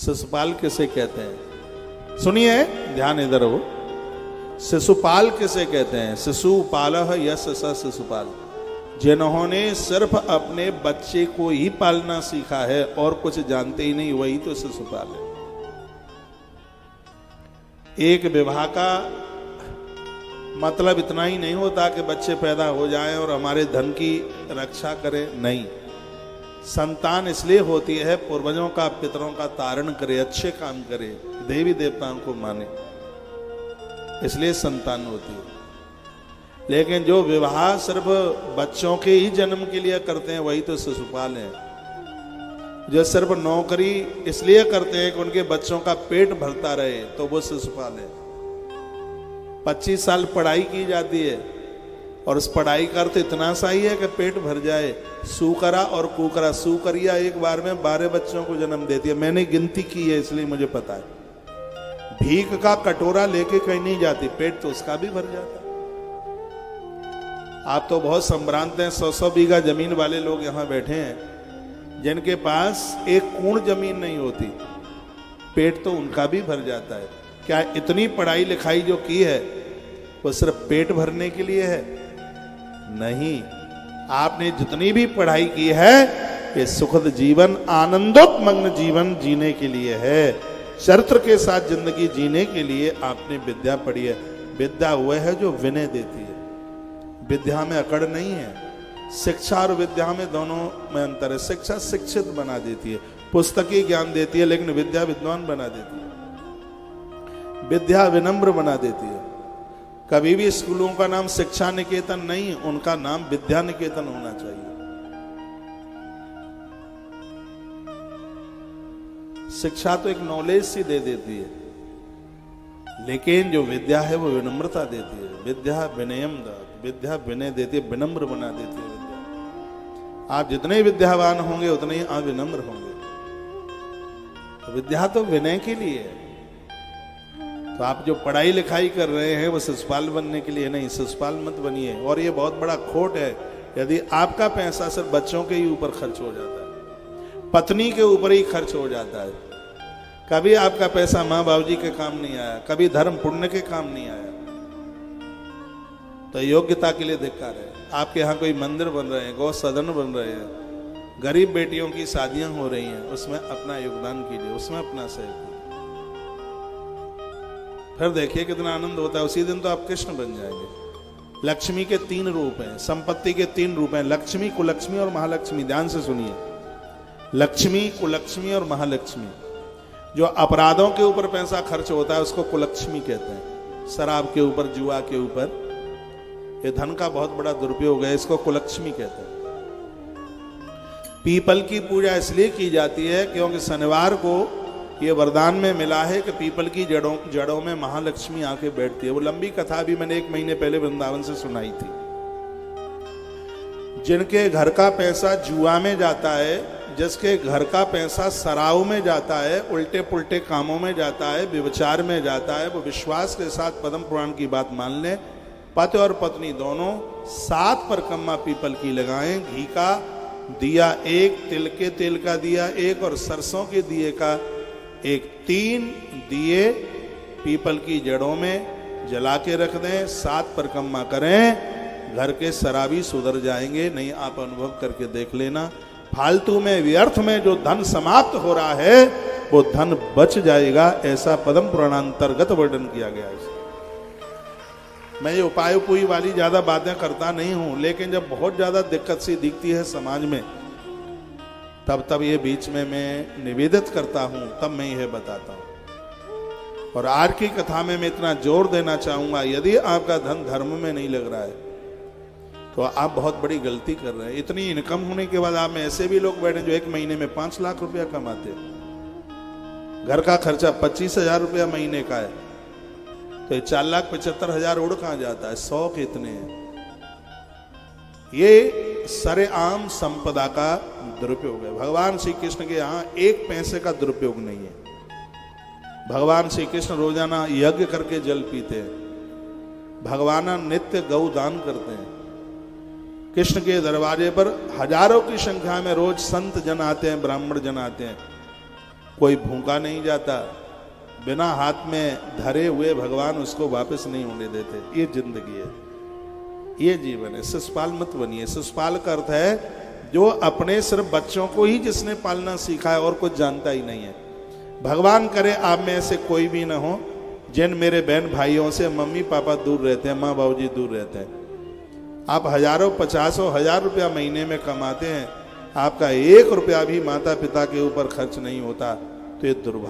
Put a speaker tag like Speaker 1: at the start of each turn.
Speaker 1: शिशुपाल किसे कहते हैं? सुनिए, ध्यान इधर हो। शिशुपाल किसे कहते हैं? शिशुपालः यस्य स शिशुपाल, जिन्होंने सिर्फ अपने बच्चे को ही पालना सीखा है और कुछ जानते ही नहीं, वही तो शिशुपाल है। एक विवाह का मतलब इतना ही नहीं होता कि बच्चे पैदा हो जाएं और हमारे धन की रक्षा करें, नहीं। संतान इसलिए होती है पूर्वजों का, पितरों का तारण करे, अच्छे काम करे, देवी देवताओं को माने, इसलिए संतान होती है। लेकिन जो विवाह सिर्फ बच्चों के ही जन्म के लिए करते हैं, वही तो शिशुपाल हैं। जो सिर्फ नौकरी इसलिए करते हैं कि उनके बच्चों का पेट भरता रहे, तो वो शिशुपाल है। 25 साल पढ़ाई की जाती है और उस पढ़ाई का अर्थ इतना सा ही है कि पेट भर जाए। सूकरा और कुकरा, सूकरिया एक बार में 12 बच्चों को जन्म देती है। मैंने गिनती की है इसलिए मुझे पता है। भीख का कटोरा लेके कहीं नहीं जाती, पेट तो उसका भी भर जाता है। आप तो बहुत संभ्रांत हैं, 100-100 बीघा जमीन वाले लोग यहां बैठे हैं जिनके पास एक कूण जमीन नहीं होती, पेट तो उनका भी भर जाता है। क्या इतनी पढ़ाई लिखाई जो की है वो सिर्फ पेट भरने के लिए है? नहीं, आपने जितनी भी पढ़ाई की है ये सुखद जीवन, आनंदोत्मग्न जीवन जीने के लिए है, चरित्र के साथ जिंदगी जीने के लिए आपने विद्या पढ़ी है। विद्या वह है जो विनय देती है, विद्या में अकड़ नहीं है। शिक्षा और विद्या में दोनों में अंतर है। शिक्षा शिक्षित बना देती है, पुस्तकीय ज्ञान देती है, लेकिन विद्या विद्वान बना देती है, विद्या विनम्र बना देती है। कभी भी स्कूलों का नाम शिक्षा निकेतन नहीं, उनका नाम विद्या निकेतन होना चाहिए। शिक्षा तो एक नॉलेज सी दे देती है, लेकिन जो विद्या है वो विनम्रता देती है। विद्या विनयम दा, विद्या विनय देती है, विनम्र बना देती है। विद्या, आप जितने विद्यावान होंगे उतने ही आप विनम्र होंगे। तो विद्या तो विनय के लिए है। तो आप जो पढ़ाई लिखाई कर रहे हैं वो शिशुपाल बनने के लिए नहीं, शिशुपाल मत बनिए। और ये बहुत बड़ा खोट है यदि आपका पैसा सिर्फ बच्चों के ही ऊपर खर्च हो जाता है, पत्नी के ऊपर ही खर्च हो जाता है। कभी आपका पैसा माँ बाबू जी के काम नहीं आया, कभी धर्म पुण्य के काम नहीं आया, तो योग्यता के लिए धिक्कार है। आपके यहाँ कोई मंदिर बन रहे हैं, गौ सदन बन रहे हैं, गरीब बेटियों की शादियां हो रही हैं, उसमें अपना योगदान कीजिए, उसमें अपना सहयोग कीजिए। फिर देखिए कितना आनंद होता है। उसी दिन तो आप कृष्ण बन जाएंगे। लक्ष्मी के 3 रूप हैं, संपत्ति के 3 रूप हैं, लक्ष्मी, कुलक्ष्मी और महालक्ष्मी। ध्यान से सुनिए, लक्ष्मी, कुलक्ष्मी और महालक्ष्मी। जो अपराधों के ऊपर पैसा खर्च होता है उसको कुलक्ष्मी कहते हैं। शराब के ऊपर, जुआ के ऊपर, ये धन का बहुत बड़ा दुरुपयोग है, इसको कुलक्ष्मी कहते हैं। पीपल की पूजा इसलिए की जाती है क्योंकि शनिवार को ये वरदान में मिला है कि पीपल की जड़ों में महालक्ष्मी आके बैठती है। वो लंबी कथा भी मैंने 1 महीने पहले वृंदावन से सुनाई थी। जिनके घर का पैसा जुआ में जाता है, जिसके घर का पैसा शराब में जाता है, उल्टे पुल्टे कामों में जाता है, व्यभिचार में जाता है, वो विश्वास के साथ पद्म पुराण की बात मान ले। पति और पत्नी दोनों 7 परिक्रमा पीपल की लगाएं। घी का दिया 1, तिल के तेल का दिया 1 और सरसों के दिए का 1, 3 दिए पीपल की जड़ों में जला के रख दें। 7 परिक्रमा करें, घर के शराबी सुधर जाएंगे। नहीं, आप अनुभव करके देख लेना। फालतू में, व्यर्थ में जो धन समाप्त हो रहा है वो धन बच जाएगा, ऐसा पद्म पुराणांतर्गत वर्णन किया गया है। मैं ये उपाय उपाय वाली ज्यादा बातें करता नहीं हूं, लेकिन जब बहुत ज्यादा दिक्कत सी दिखती है समाज में, तब ये बीच में मैं निवेदित करता हूं, तब मैं यह बताता हूं। और आज की कथा में मैं इतना जोर देना चाहूंगा, यदि आपका धन धर्म में नहीं लग रहा है तो आप बहुत बड़ी गलती कर रहे हैं। इतनी इनकम होने के बाद आप में ऐसे भी लोग बैठे जो 1 महीने में 5 लाख रुपया कमाते हैं। घर का खर्चा 25,000 रुपया महीने का है, तो 4,75,000 उड़ कहां जाता है? 100 कितने हैं? ये सरेआम संपदा का दुरुपयोग है। भगवान श्री कृष्ण के यहां 1 पैसे का दुरुपयोग नहीं है। भगवान श्री कृष्ण रोजाना यज्ञ करके जल पीते हैं। भगवान नित्य गौ दान करते हैं। कृष्ण के दरवाजे पर हजारों की संख्या में रोज संत जन आते हैं, ब्राह्मण जन आते हैं। कोई भूखा नहीं जाता, बिना हाथ में धरे हुए भगवान उसको वापस नहीं होने देते। ये जिंदगी है, ये जीवन है। शिशुपाल मत बनिए। शिशुपाल का अर्थ है जो अपने सिर्फ बच्चों को ही जिसने पालना सीखा है और कुछ जानता ही नहीं है। भगवान करे आप में ऐसे कोई भी ना हो जिन मेरे बहन भाइयों से मम्मी पापा दूर रहते हैं, माँ बाबूजी दूर रहते हैं। आप हजारों 50,000 रुपया महीने में कमाते हैं, आपका 1 रुपया भी माता पिता के ऊपर खर्च नहीं होता, तो ये दुर्भाग्य